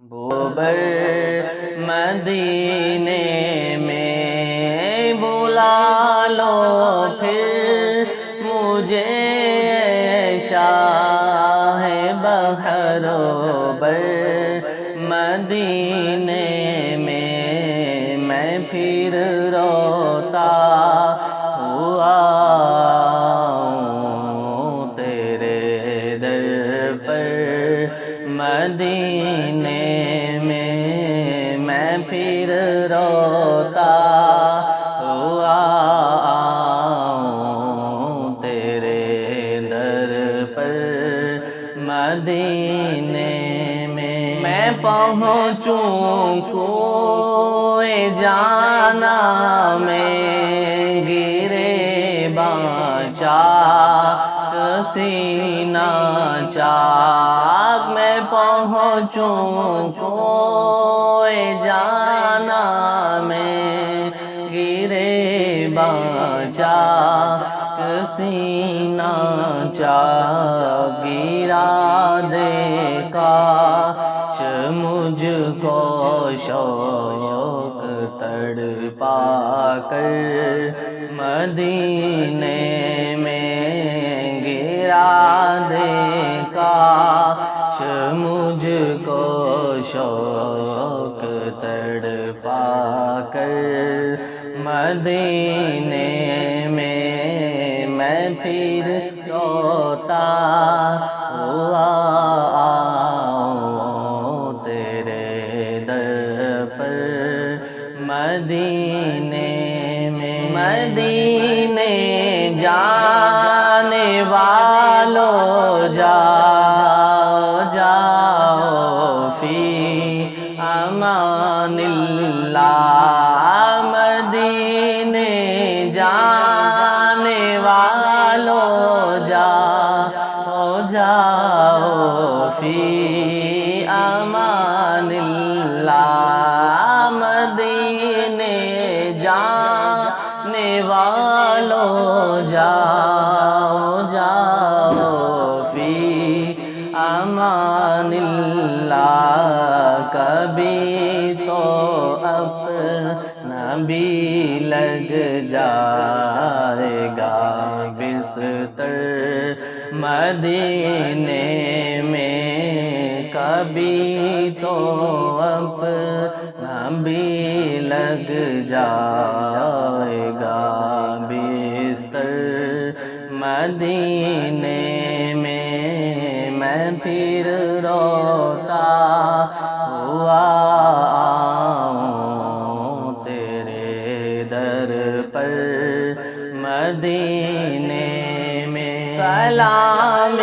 بر مدینے میں بلا لو پھر مجھے شاہ بحر بر مدینے میں پھر روتا ہوا ہوں تیرے در پر مدینے میں پھر روتا ہوا ہوں تیرے در پر مدینے میں پہنچوں کوئے جانا میں گرے بانچا سینہ چاک میں پہنچوں کوئے جانا میں گرے بانچا سینہ چاک گرا دے کاش مجھ کو شوق تڑپا کر مدینے میں گرا دے کاش مجھ کو شوق تڑپا کر مدینے میں پھر روتا ہوا تیرے در پر مدینے میں مدینے جانے والو جاؤ جاؤ فی امان اللہ مدینے جانے والو جاؤ جاؤ فی امان اللہ مدینے جانے والو جاؤ جاؤ فی امان اللہ کبھی تو اپنا بھی لگ جائے گا بستر مدینے میں کبھی تو اپنا بھی لگ جائے گا بستر مدینے میں پھر روتا ہوا ہوں تیرے در پر مدینے میں سلام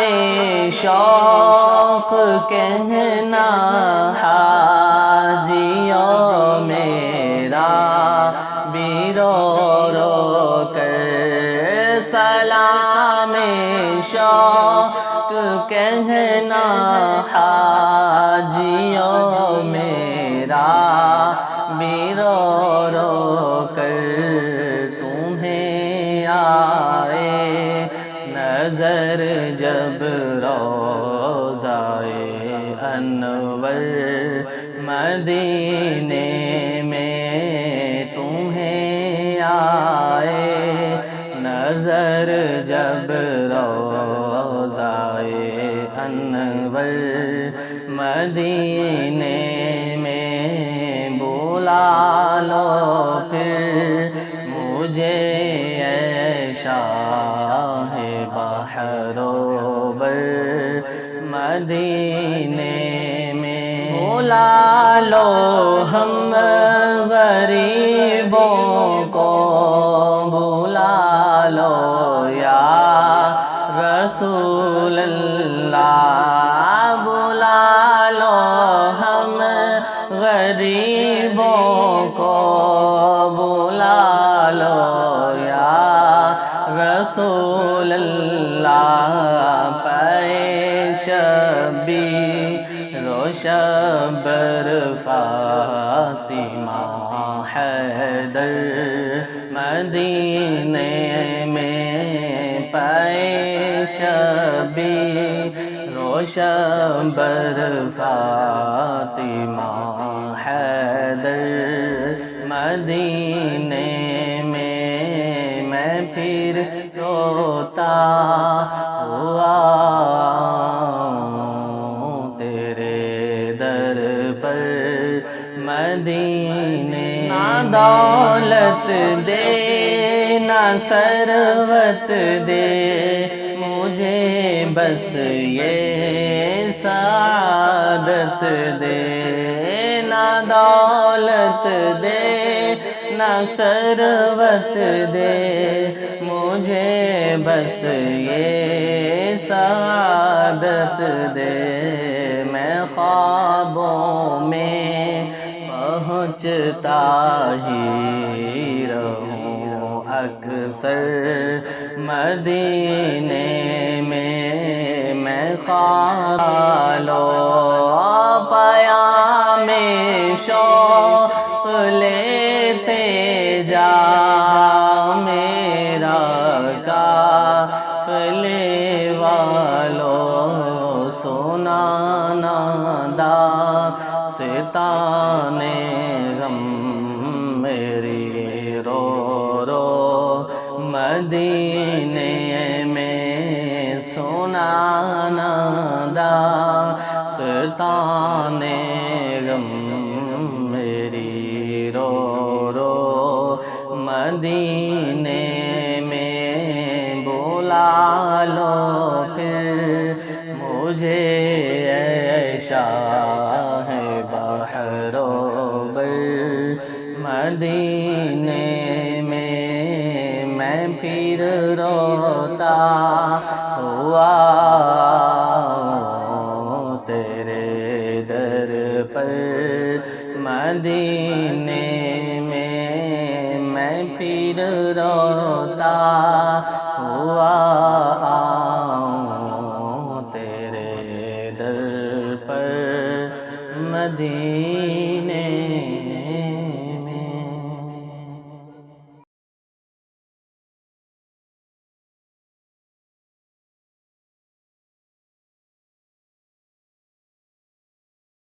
شوق کہنا حاجیوں میرا بھی رو رو کر سلام شوق کہنا حاجیوں میرا بھی رو رو کر تمہیں آئے نظر جب روضائے انور مدینے میں تمہیں آئے نظر جب روضائے انور مدینے میں بلا لو پھر مجھے اے شاہ بحر بر مدینے میں بلا لو ہم غریبوں کو بلا لو یا رسول اللہ بلا لو ہم غریبوں کو بلا لو یا رسول اللہ پیش بھی روشبر فاطمہ حیدر مدینے میں پیش بھی شمبر فاطمہ حیدر مدینے میں پھر روتا ہوا تیرے در پر مدینے. نہ دولت دے نہ ثروت دے مجھے بس یہ سعادت دے. نہ دولت دے نہ ثروت دے مجھے بس یہ سعادت دے. میں خوابوں میں پہنچتا ہی رہوں اکثر مدینے میں خالو پیام شوق لیتے جا میرا قافلے والو سنانا داستان غم میری رو رو مدینے میں سنانا داستان غم میری رو رو مدینے میں. بلا لو پھر مجھے اے شاہ بحر و بر مدینے میں پھر روتا ہوا تیرے در پر مدینے میں پھر روتا ہوا تیرے در پر مدینے.